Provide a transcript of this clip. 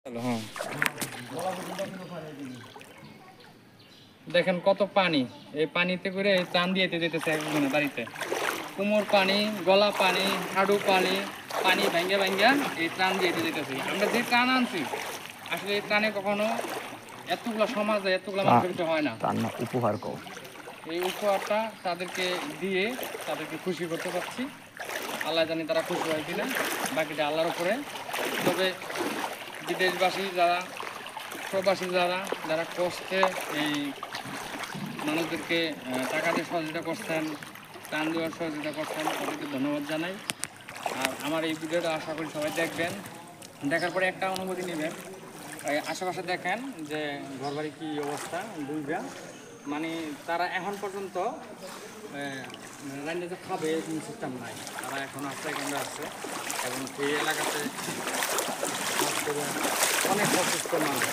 হ্যাঁ, দেখেন কত পানি। এই পানিতে করে ত্রাণ দিয়ে যেতেছে একজনের বাড়িতে। কোমর পানি, গলা পানি, হাঁটু পানি, পানি ভাঙ্গা ভাঙ্গা এই ত্রাণ দিয়ে যেতেছে। আমরা যে ত্রাণ আনছি আসলে এই ত্রাণে কখনো এতগুলো সমাজে এতগুলো মানুষের হয় না। উপহার কও। এই উপহারটা তাদেরকে দিয়ে তাদেরকে খুশি করতে পারছি। আল্লাহ জানি তারা খুশি হয় কিনা, বাকিটা আল্লাহর উপরে। তবে বিদেশবাসী যারা, প্রবাসী যারা কষ্টে এই মানুষদেরকে টাকা দিয়ে সহযোগিতা করছেন, ত্রাণ দেওয়ার সহযোগিতা করছেন, তাদেরকে ধন্যবাদ জানাই। আর আমার এই ভিডিওটা আশা করি সবাই দেখবেন, দেখার পরে একটা অনুমতি নেবেন। আশেপাশে দেখেন যে ঘরবাড়ি কী অবস্থা, দুইটা মানে তারা এখন পর্যন্ত রান্নাতে খাবে এরকম সিস্টেম নাই। তারা এখন আশ্রয় কেন্দ্রে আছে এবং এই এলাকাতে অনেক অসুস্থ মানুষ।